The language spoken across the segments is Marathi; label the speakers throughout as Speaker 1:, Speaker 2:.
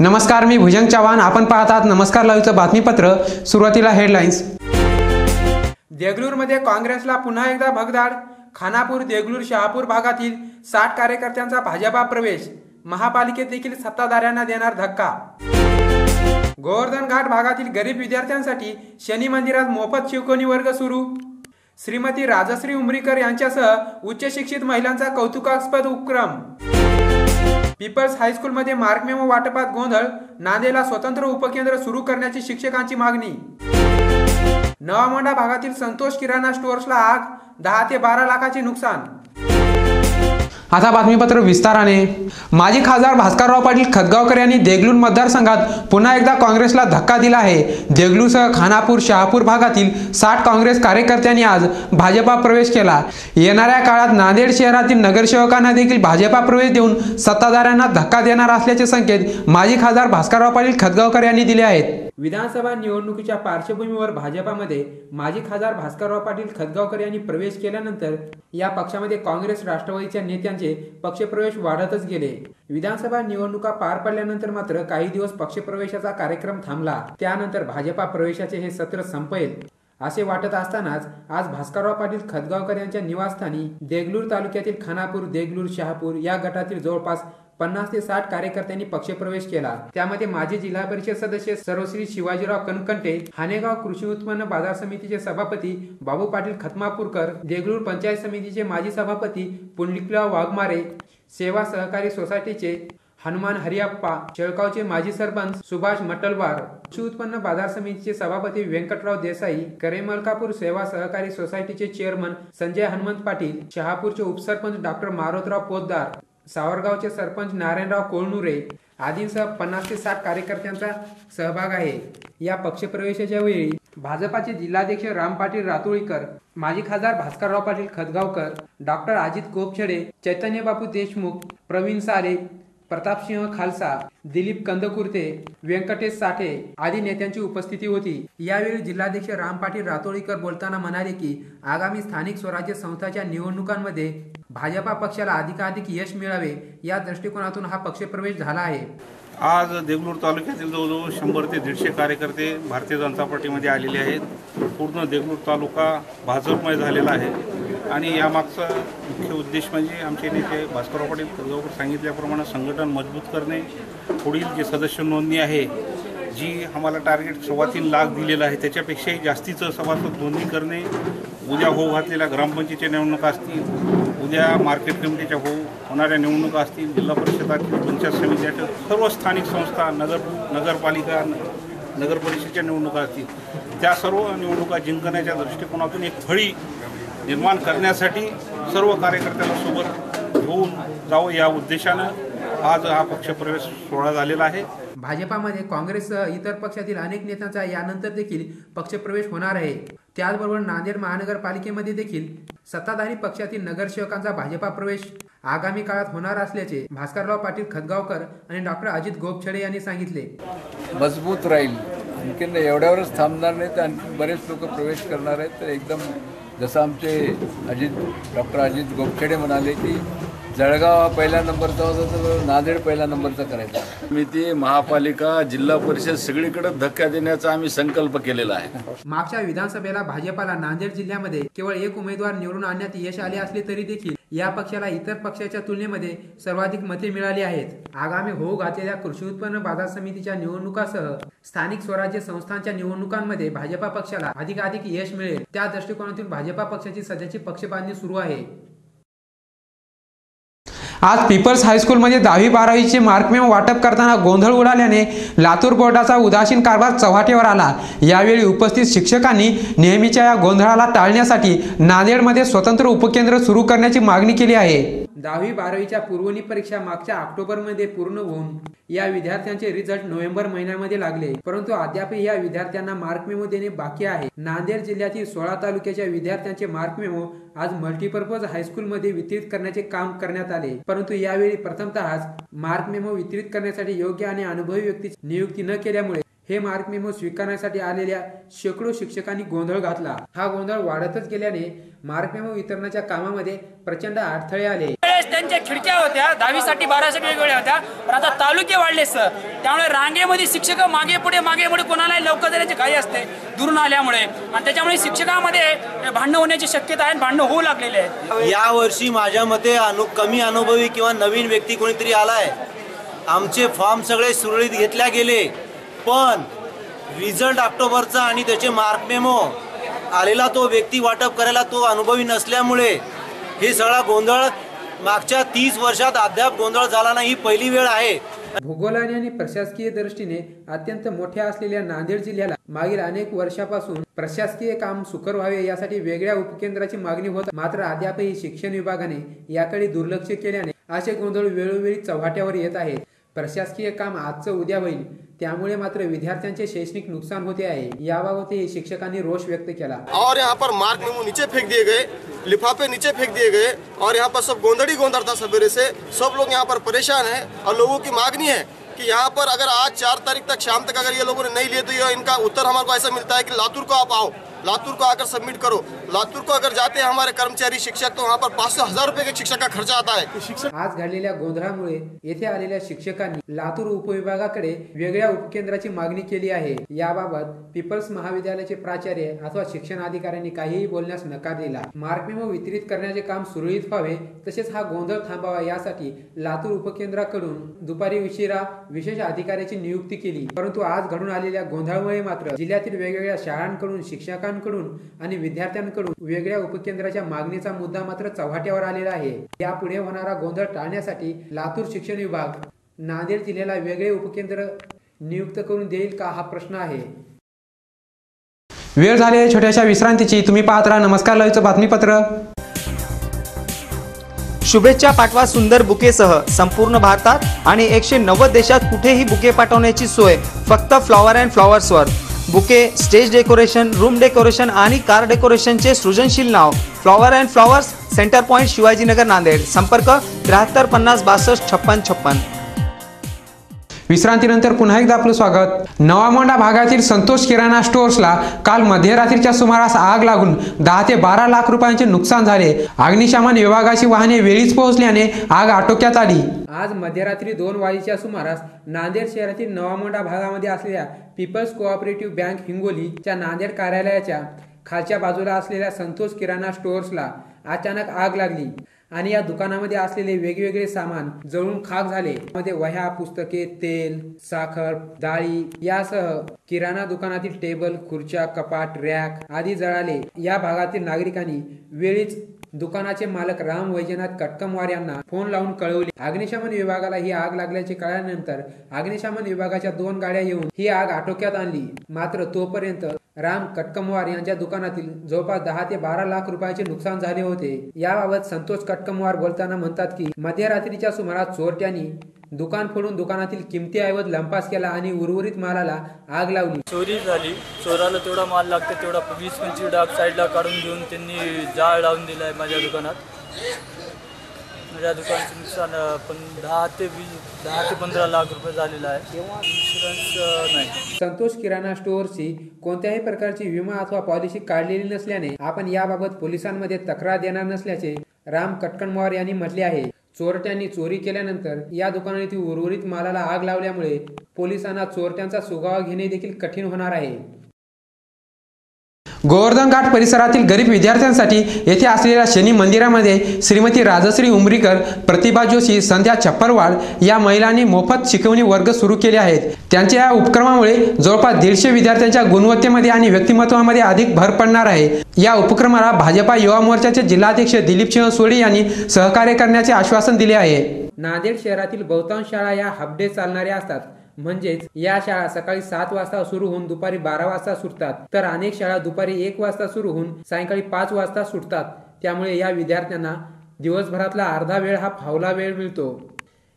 Speaker 1: नमस्कार, मी भुजंग चव्हाण. आपण पाहत आहात नमस्कार लाईव्हचं बातमीपत्र. सुरुवातीला हेडलाईन्स. देगलूरमध्ये काँग्रेसला पुन्हा एकदा भगदाड. खानापूर, देगलूर, शहापूर भागातील 60 कार्यकर्त्यांचा भाजपा प्रवेश. महापालिकेत देखील सत्ताधाऱ्यांना देणार धक्का. गोवर्धन घाट भागातील गरीब विद्यार्थ्यांसाठी शनी मंदिरात मोफत शिकवणी वर्ग सुरू. श्रीमती राजश्री उमरीकर यांच्यासह उच्च शिक्षित महिलांचा कौतुकास्पद उपक्रम. पीपल्स हायस्कूलमध्ये मार्क मेमो वाटपात गोंधळ. नांदेडला स्वतंत्र उपकेंद्र सुरू करण्याची शिक्षकांची मागणी. नवामोंढा भागातील संतोष किराणा स्टोअर्सला आग. 10 ते 12 लाखाचे नुकसान. आता बातमीपत्र विस्ताराने. माजी खासदार भास्करराव पाटील खतगावकर यांनी देगलूर मतदारसंघात पुन्हा एकदा काँग्रेसला धक्का दिला आहे. देगलूरसह खानापूर, शहापूर भागातील 60 काँग्रेस कार्यकर्त्यांनी आज भाजपा प्रवेश केला. येणाऱ्या काळात नांदेड शहरातील नगरसेवकांना देखील भाजपा प्रवेश देऊन सत्ताधाऱ्यांना धक्का देणार असल्याचे संकेत माजी खासदार भास्करराव पाटील खतगावकर यांनी दिले आहेत. विधानसभा निवडणुकीच्या पार्श्वभूमीवर भाजपामध्ये माजी खासदार भास्करराव पाटील खतगावकर यांनी प्रवेश केल्यानंतर या पक्षामध्ये काँग्रेस, राष्ट्रवादीच्या नेत्यांचे पक्षप्रवेश वाढतच गेले. विधानसभा निवडणुका पार पडल्यानंतर मात्र काही दिवस पक्षप्रवेशाचा कार्यक्रम थांबला. त्यानंतर भाजपा प्रवेशाचे हे सत्र संपेल असे वाटत असतानाच आज भास्करराव पाटील खतगावकर यांच्या निवासस्थानी देगलूर तालुक्यातील खानापूर, देगलूर, शहापूर या गटातील जवळपास 50 ते 60 कार्यकर्त्यांनी पक्षप्रवेश केला. त्यामध्ये माजी जिल्हा परिषद सदस्य सर्वश्री शिवाजीराव कनकंटे, हानेगाव कृषी उत्पन्न बाजार समितीचे सभापती बाबू पाटील खतमापूरकर, देगलूर पंचायत समितीचे माजी सभापती पुंडलिकराव वाघमारे, सेवा सहकारी सोसायटीचे हनुमान हरियप्पा, शेळगावचे माजी सरपंच सुभाष मटलवार, कृषी उत्पन्न बाजार समितीचे सभापती व्यंकटराव देसाई, करेमलकापूर सेवा सहकारी सोसायटीचे चेअरमन संजय हनुमंत पाटील, शहापूरचे उपसरपंच डॉक्टर मारोतराव पोतदार, सावरगावचे सरपंच नारायणराव कोळनुरे आदींसह 50 ते 60 कार्यकर्त्यांचा सहभाग आहे. या पक्षप्रवेशाच्या वेळी भाजपाचे जिल्हाध्यक्ष राम पाटील रातोळीकर, माजी खासदार भास्करराव पाटील खतगावकर, डॉक्टर अजित गोपछडे, चैतन्यबापू देशमुख, प्रवीण सारे, प्रतापसिंह खालसा, दिलीप कंदकुर्ते, व्यंकटेश साठे आदी नेत्यांची उपस्थिती होती. यावेळी जिल्हाध्यक्ष राम पाटील रातोळीकर बोलताना म्हणाले की आगामी स्थानिक स्वराज्य संस्थांच्या निवडणुकांमध्ये भाजपा पक्षाला अधिकाधिक यश मिळावे या दृष्टिकोनातून हा पक्षप्रवेश झाला आहे.
Speaker 2: आज देगलूर तालुक्यातील जवळजवळ 100 ते 150 कार्यकर्ते भारतीय जनता पार्टीमध्ये आलेले आहेत. पूर्ण देगलूर तालुका भाजपमय झालेला आहे आणि यामागचा मुख्य उद्देश म्हणजे आमचे नेते भास्करराव पाटील खतगावकर सांगितल्याप्रमाणे संघटन मजबूत करणे. पुढील जे सदस्य नोंदणी आहे जी आम्हाला टार्गेट 3.25 लाख दिलेलं आहे त्याच्यापेक्षाही जास्तीचं सभासद नोंदणी करणे. उद्या होऊ घातलेल्या ग्रामपंचायतीच्या निवडणुका असतील, उद्या मार्केट कमिटीच्या होणाऱ्या निवडणुका असतील, जिल्हा परिषदातील, पंचायत समितीच्या, सर्व स्थानिक संस्था, नगरपालिका, नगर परिषदेच्या निवडणुका असतील, त्या सर्व निवडणुका जिंकण्याच्या दृष्टिकोनातून एक फळी निर्माण करण्यासाठी सर्व कार्यकर्त्यांना सोबत घेऊन जावं या उद्देशानं आज हा पक्षप्रवेश सोहळा झालेला आहे.
Speaker 1: भाजपामध्ये काँग्रेससह इतर पक्षातील अनेक नेत्यांचा यानंतर देखील पक्षप्रवेश होणार आहे. त्याचबरोबर नांदेड महानगरपालिकेमध्ये देखील सत्ताधारी पक्षातील नगरसेवकांचा भाजपा प्रवेश आगामी काळात होणार असल्याचे भास्करराव पाटील खतगावकर आणि डॉक्टर अजित गोपछडे यांनी सांगितले.
Speaker 3: मजबूत राहील, आणखीन एवढ्यावरच थांबणार नाही तर आणखी बरेच लोक प्रवेश करणार आहेत. तर एकदम जसं आमचे डॉक्टर अजित गोपछडे म्हणाले की जळगाव हा पहिल्या नंबरचा होता तर नांदेड पहिल्या नंबरचा करायचा.
Speaker 4: समिती, महापालिका, जिल्हा परिषद सगळीकडे धक्का देण्याचा आम्ही संकल्प केलेला आहे.
Speaker 1: मागच्या विधानसभेला भाजपाला नांदेड जिल्ह्यामध्ये केवळ एक उमेदवार निवडून आणण्यात यश आले असले तरी देखील या पक्षाला इतर पक्षाच्या तुलनेमध्ये सर्वाधिक मते मिळाली आहेत. आगामी होऊ घातलेल्या कृषी उत्पन्न बाजार समितीच्या निवडणुकासह स्थानिक स्वराज्य संस्थांच्या निवडणुकांमध्ये भाजपा पक्षाला अधिकाधिक यश मिळेल त्या दृष्टिकोनातून भाजपा पक्षाची सध्याची पक्षबांधणी सुरू आहे. आज पीपल्स हायस्कूलमध्ये 10वी-12वीचे मार्कमेमो वाटप करताना गोंधळ उडाल्याने लातूर बोर्डाचा उदासीन कारभार चव्हाट्यावर आला. यावेळी उपस्थित शिक्षकांनी नेहमीच्या या गोंधळाला टाळण्यासाठी नांदेडमध्ये स्वतंत्र उपकेंद्र सुरू करण्याची मागणी केली आहे. 10वी-12वीच्या पूर्वणी परीक्षा मागच्या ऑक्टोबरमध्ये पूर्ण होऊन या विद्यार्थ्यांचे रिझल्ट नोव्हेंबर महिन्यामध्ये लागले, परंतु अद्यापही या विद्यार्थ्यांना मार्कमेमो देणे बाकी आहे. नांदेड जिल्ह्यातील 16 तालुक्याच्या विद्यार्थ्यांचे मार्कमेमो आज मल्टीपर्पज हायस्कूलमध्ये वितरित करण्याचे काम करण्यात आले, परंतु यावेळी प्रथमतःच मार्कमेमो वितरित करण्यासाठी योग्य आणि अनुभवी व्यक्तीची नियुक्ती न केल्यामुळे हे मार्कमेमो स्वीकारण्यासाठी आलेल्या शेकडो शिक्षकांनी गोंधळ घातला. हा गोंधळ वाढतच गेल्याने मार्कमेमो वितरणाच्या कामामध्ये प्रचंड अडथळे आले.
Speaker 5: त्यांच्या खिडक्या होत्या 10वी साठी 12वी साठी वेगवेगळ्या होत्या, पण आता तालुके वाढले सर. त्यामुळे रांगेमध्ये शिक्षक मागे पुढे कोणालाही लवकर जाण्याची घाई असते दुरून आल्यामुळे, आणि त्याच्यामुळे शिक्षकामध्ये भांडणं होण्याची शक्यता आहे, भांडणं होऊ लागलेले आहे.
Speaker 6: यावर्षी माझ्या मते कमी अनुभवी किंवा नवीन व्यक्ती कोणीतरी आलाय. आमचे फॉर्म सगळे सुरळीत घेतल्या गेले, पण रिझल्ट ऑक्टोबरचा आणि त्याचे मार्क मेमो आलेला तो व्यक्ती वाटप करायला तो अनुभवी नसल्यामुळे हे सगळा गोंधळ मागच्या 30 वर्षात अद्याप गोंधळ झाला नाही. ही पहिली वेळ आहे.
Speaker 1: भूगोलाने आणि प्रशासकीय दृष्टीने अत्यंत मोठ्या असलेल्या नांदेड जिल्ह्याला मागील अनेक वर्षापासून प्रशासकीय काम सुकर व्हावे यासाठी वेगळ्या उपकेंद्राची मागणी होत, मात्र अद्यापही शिक्षण विभागाने याकडे दुर्लक्ष केल्याने असे गोंधळ वेळोवेळी चव्हाट्यावर येत आहेत. प्रशासकीय काम आजचं उद्या होईल, त्यामुळे मात्र विद्यार्थ्यांचे शैक्षणिक नुकसान होते आहे. याबाबतही शिक्षकांनी रोष व्यक्त केला.
Speaker 7: और यहाँ पर मार्क मेमो नीचे फेंक दिए गए, लिफाफे नीचे फेंक दिए गए और यहाँ पर सब गोंधड़ी गोंधड़ था सवेरे से. सब लोग यहाँ पर परेशान हैं और लोगों की मांगनी है कि यहाँ पर अगर आज 4 तारीख तक शाम तक अगर ये लोगों ने नहीं लिए तो ये इनका उत्तर हमारे को ऐसा मिलता है कि लातूर को आप आओ, लातूर को आकर सबमिट करो. लातूर को अगर जाते हैं हमारे कर्मचारी शिक्षक तो वहाँ पर 500,000 रुपए के शिक्षक का खर्चा आता है.
Speaker 1: आज घडलेल्या गोंधळामुळे येथे आलेल्या शिक्षकांनी लातूर उपविभागाकडे वेगळ्या उपकेंद्राची मागणी केली आहे. याबाबत पीपल्स महाविद्यालयाचे प्राचार्य अथवा शिक्षण अधिकाऱ्यांनी काहीही बोलण्यास नकार दिला. मार्क मेमो वितरित करण्याचे काम सुरळीत व्हावे, तसेच हा गोंधळ थांबावा यासाठी लातूर उपकेंद्राकडून दुपारी उशिरा विशेष अधिकाऱ्याची नियुक्ती केली. परंतु आज घडून आलेल्या गोंधळामुळे मात्र जिल्ह्यातील वेगवेगळ्या शाळांकडून शिक्षकांकडून आणि विद्यार्थ्यांकडून वेगळ्या उपकेंद्राच्या मागणीचा मुद्दा मात्र चव्हाट्यावर आलेला आहे. यापुढे होणारा गोंधळ टाळण्यासाठी लातूर शिक्षण विभाग नांदेड जिल्ह्याला वेगळे उपकेंद्र नियुक्त करून देईल का, हा प्रश्न आहे.
Speaker 8: वेळ झाली आहे छोट्याशा विश्रांतीची. तुम्ही पाहत राहा नमस्कार लाईव्हचं बातमीपत्र.
Speaker 9: शुभेच्छा पाठवा सुंदर बुकेसह संपूर्ण भारतात आणि 190 देशात कुठेही बुके पाठवण्याची सोय फक्त फ्लॉवर अँड फ्लॉवर्सवर. Bouquet, stage decoration, room decoration आणि कार डेकोरेशनचे सृजनशील नाव flower and flowers, centre point, Shivajinagar, Nanded. संपर्क 73 50 62 56 56.
Speaker 8: विश्रांतीनंतर पुन्हा एकदा आपलं स्वागत. नवामोंडा भागातील संतोष किराणा स्टोअर्सला काल मध्यरात्रीच्या सुमारास आग लागून 10 ते 12 लाख रुपयांचे नुकसान झाले. अग्निशमन विभागाची वाहने वेळीच पोहोचल्याने आग आटोक्यात आली.
Speaker 1: आज मध्यरात्री 2 वाजेच्या सुमारास नांदेड शहरातील नवामोंडा भागामध्ये असलेल्या पीपल्स कोऑपरेटिव्ह बँक हिंगोलीच्या नांदेड कार्यालयाच्या खालच्या बाजूला असलेल्या संतोष किराणा स्टोअर्सला अचानक आग लागली आणि या दुकानामध्ये असलेले वेगवेगळे सामान जळून खाक झाले. मध्ये वह्या, पुस्तके, तेल, साखर, डाळी यासह किराणा दुकानातील टेबल, खुर्च्या, कपाट, रॅक आदी जळाले. या भागातील नागरिकांनी वेळीच दुकानाचे मालक राम वैजनाथ कटकमवार यांना फोन लावून कळवले. अग्निशमन विभागाला ही आग लागल्याचे कळल्यानंतर अग्निशमन विभागाच्या 2 गाड्या येऊन ही आग आटोक्यात आणली. मात्र तोपर्यंत राम कटकमवार यांच्या दुकानातील जवळपास 10 ते 12 लाख रुपयाचे नुकसान झाले होते. याबाबत संतोष कटकमवार बोलताना म्हणतात की मध्यरात्रीच्या सुमारास चोरट्यांनी दुकान फोडून दुकानातील किमतीऐवज लंपास केला आणि उर्वरित मालाला आग लावली.
Speaker 10: चोरी झाली. चोराला तेवढा माल लागतो तेवढा 20-25 डाग साईडला काढून घेऊन त्यांनी जाळ लावून दिलाय माझ्या दुकानात. माझ्या दुकानाचं नुकसान पण 10 ते 15 लाख रुपये झालेला आहे. इन्शुरन्स नाही.
Speaker 1: संतोष किराणा स्टोअर्सची कोणत्याही प्रकारची विमा अथवा पॉलिसी काढलेली नसल्याने आपण याबाबत पोलिसांमध्ये तक्रार देणार नसल्याचे राम कटकमवार यांनी म्हटले आहे. चोरट्यांनी चोरी केल्यानंतर या दुकानातील उर्वरित मालाला आग लावल्यामुळे पोलिसांना चोरट्यांचा सुगावा घेणे देखील कठीण होणार आहे.
Speaker 8: गोवर्धन घाट परिसरातील गरीब विद्यार्थ्यांसाठी येथे असलेल्या शनी मंदिरामध्ये श्रीमती राजश्री उमरीकर, प्रतिभा जोशी, संध्या छप्परवाड या महिलांनी मोफत शिकवणी वर्ग सुरू केले आहेत. त्यांच्या या उपक्रमामुळे जवळपास 150 विद्यार्थ्यांच्या गुणवत्तेमध्ये आणि व्यक्तिमत्वामध्ये अधिक भर पडणार आहे. या उपक्रमाला भाजपा युवा मोर्चाचे जिल्हाध्यक्ष दिलीप सिंह सोडी यांनी सहकार्य करण्याचे आश्वासन दिले आहे.
Speaker 1: नांदेड शहरातील बहुतांश शाळा या हाफ डे चालणाऱ्या असतात. म्हणजेच या शाळा सकाळी 7 वाजता सुरू होऊन दुपारी 12 वाजता सुटतात, तर अनेक शाळा दुपारी 1 वाजता सुरू होऊन सायंकाळी 5 वाजता सुटतात. त्यामुळे या विद्यार्थ्यांना दिवसभरातला अर्धा वेळ हा फावला वेळ मिळतो.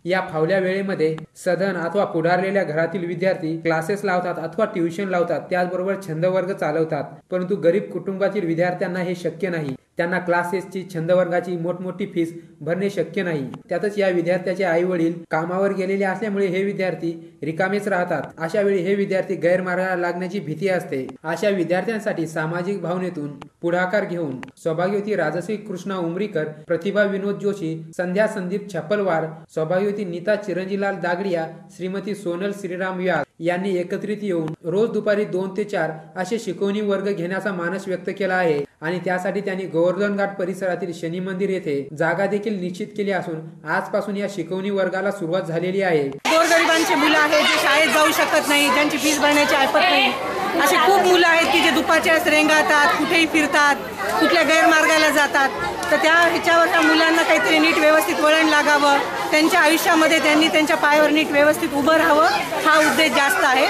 Speaker 1: या फावल्या वेळेमध्ये सधन अथवा पुढारलेल्या घरातील विद्यार्थी क्लासेस लावतात अथवा ट्युशन लावतात, त्याचबरोबर छंद वर्ग चालवतात. परंतु गरीब कुटुंबातील विद्यार्थ्यांना हे शक्य नाही. त्यांना क्लासेसची, छंदवर्गाची मोठमोठी फीस भरणे शक्य नाही. त्यातच या विद्यार्थ्याचे आई वडील कामावर गेलेले असल्यामुळे हे विद्यार्थी रिकामेच राहतात. अशा वेळी हे विद्यार्थी गैरमार्गाला लागण्याची भीती असते. अशा विद्यार्थ्यांसाठी सामाजिक भावनेतून पुढाकार घेऊन सौभाग्यवती राजश्री कृष्णा उमरीकर, प्रतिभा विनोद जोशी, संध्या संदीप छप्पलवार, सौभाग्यवती नीता चिरंजीलाल दागडिया, श्रीमती सोनल श्रीराम व्यास यांनी एकत्रित येऊन रोज दुपारी 2 ते 4 असे शिकवणी वर्ग घेण्याचा मानस व्यक्त केला आहे. आणि त्यासाठी त्यांनी गोवर्धन घाट परिसरातील शनी मंदिर येथे जागा देखील निश्चित केली असून आजपासून या शिकवणी वर्गाला सुरुवात झालेली आहे.
Speaker 11: गोरगरिबांचे मुलं आहेत जे शाळेत जाऊ शकत नाही, ज्यांची फीस भरण्याची ऐपत नाही, असे खूप मुलं आहेत की जे दुपारच्या वेळेस रेंगाळतात, कुठेही फिरतात, कुठल्या गैरमार्गाला जातात. तर ह्याच्यावर त्या मुलांना काहीतरी नीट व्यवस्थित वळण लागावं, त्यांच्या आयुष्यामध्ये त्यांनी त्यांच्या पायावर नीट व्यवस्थित उभं राहावं, हा उद्देश जास्त आहे.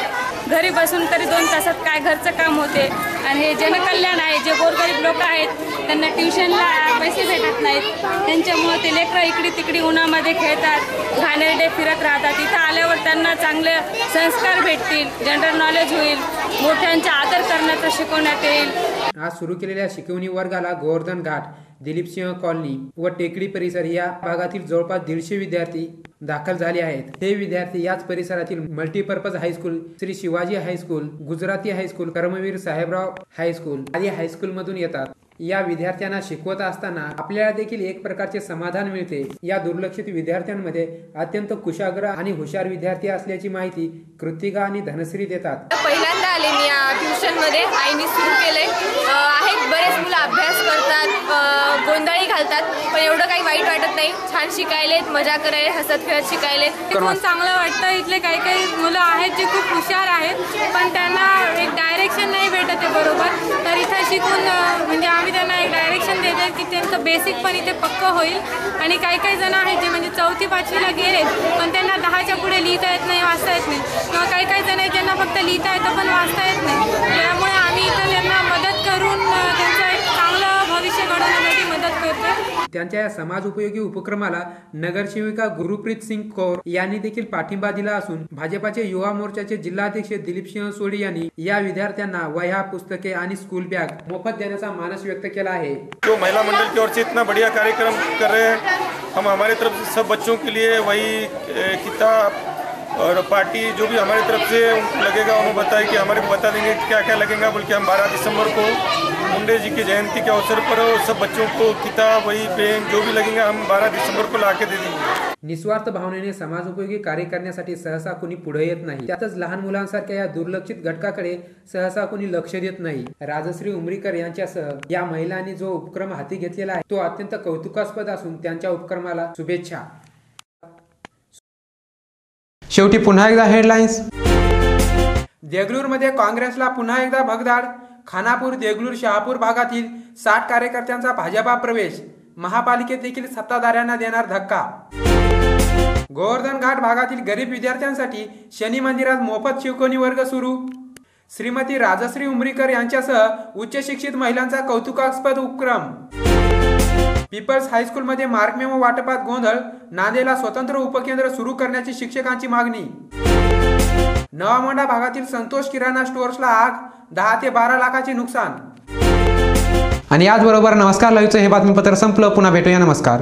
Speaker 12: घरी बसून तरी 2 तासात काय घरचं काम होते. आणि हे जनकल्याण आहे, जे गोरगरीब लोक आहेत त्यांना ट्युशनला पैसे भेटत नाहीत, त्यांच्यामुळे ते लेकरं इकडे तिकडे उन्हामध्ये खेळतात, घाणेरडे फिरत राहतात. इथं आल्यावर त्यांना चांगले संस्कार भेटतील, जनरल नॉलेज होईल, मोठ्यांचा आदर करण्याचं शिकवण्यात येईल.
Speaker 1: आज सुरू केलेल्या शिकवणी वर्गाला गोवर्धन घाट, दिलीप सिंह कॉलनी व टेकडी परिसर या भागातील जवळपास 150 विद्यार्थी दाखल झाले आहेत. हे विद्यार्थी याच परिसरातील multipurpose high school, Shri Shivaji high school, Gujarati high school, Karmaveer Sahebrao high school आदी हायस्कूल मधून येतात. या विद्यार्थ्यांना शिकवत असताना आपल्याला देखील एक प्रकारचे समाधान मिळते. या दुर्लक्षित विद्यार्थ्यांमध्ये अत्यंत कुशाग्र आणि हुशार विद्यार्थी असल्याची माहिती कृतिका आणि धनश्री देतात.
Speaker 13: पहिल्यांदा आले मी या ट्युशन मध्ये, आईने सुरू केले आहेत. बरेच मुलं अभ्यास करतात, गोंधळी घालतात, पण एवढं काही वाईट वाटत नाही. छान शिकायलेत, मजा करायले, हसत खेळत शिकायले.
Speaker 12: खूप चांगलं वाटतं. इथले काही मुलं आहेत जे खूप हुशार आहेत, पण त्यांना एक डायरेक्शन नाही भेटत आहे बरोबर. तर इथं शिकून म्हणजे आम्ही त्यांना एक डायरेक्शन देते की त्यांचं बेसिक पण इथे पक्क होईल. आणि काही जण आहेत जे म्हणजे 4थी 5वीला गेलेत, पण त्यांना 10च्या पुढे लिहिता येत नाही, वाचता येत नाही. किंवा काही जण आहेत ज्यांना फक्त लिहिता येतं पण वाचता येत नाही. त्यामुळे आम्ही इथं त्यांना मदत करून त्यांचं एक चांगलं भविष्य घडवण्यासाठी मदत करतो.
Speaker 1: त्यांच्या या समाज उपयोगी उपक्रमाला नगरसेविका गुरुप्रीत सिंग कौर यांनी देखील पाठिंबा दिला असून भाजपाचे युवा मोर्चाचे जिल्हाध्यक्ष दिलीप सिंह सोडी यांनी या विद्यार्थ्यांना वह्या, पुस्तके आणि स्कूल बॅग मोफत देण्याचा मानस व्यक्त केला आहे.
Speaker 7: जो महिला मंडल की ओर से इतना बढ़िया कार्यक्रम कर रहे हैं, हम हमारे तरफ से सब बच्चों के लिए वही किताब और पार्टी जो भी हमारी तरफ से लगेगा उन्हें बताए कि हमारे बता देंगे क्या क्या लगेगा. बल्कि हम 12 दिसंबर को मुंडे जी की जयंती के अवसर पर सब बच्चों को किताब, वही पेन जो भी लगेगा हम 12 दिसंबर को ला के दे देंगे.
Speaker 1: निस्वार्थ भावनेने समाजोपयोगी कार्य करण्यासाठी सहसा कुणी पुढे येत नाही. त्यातच लहान मुलांसारख्या या दुर्लक्षित घटकाकडे सहसा कुणी लक्ष देत नाही. राजश्री उमरीकर यांच्यासह या महिलांनी जो उपक्रम हाती घेतलेला आहे तो अत्यंत कौतुकास्पद असून त्यांच्या उपक्रमाला शुभेच्छा.
Speaker 8: शेवटी पुन्हा एकदा हेडलाईन्स.
Speaker 1: देगलूरमध्ये काँग्रेसला पुन्हा एकदा भगदाड. खानापूर, देगलूर, शहापूर भागातील 60 कार्यकर्त्यांचा भाजपा प्रवेश. महापालिकेत देखील सत्ताधाऱ्यांना देणार धक्का. गोवर्धन घाट भागातील गरीब विद्यार्थ्यांसाठी शनी मंदिरात मोफत शिकवणी वर्ग सुरू. श्रीमती राजश्री उमरीकर यांच्यासह उच्च शिक्षित महिलांचा कौतुकास्पद उपक्रम. पीपल्स हायस्कूलमध्ये मार्क मेमो वाटपात गोंधळ. नांदेडला स्वतंत्र उपकेंद्र सुरू करण्याची शिक्षकांची मागणी. नवामोंडा भागातील संतोष किराणा स्टोअर्सला आग. 10 ते 12 लाखाचे नुकसान.
Speaker 8: आणि याचबरोबर नमस्कार लाईव्हचं हे बातमीपत्र संपलं. पुन्हा भेटूया. नमस्कार.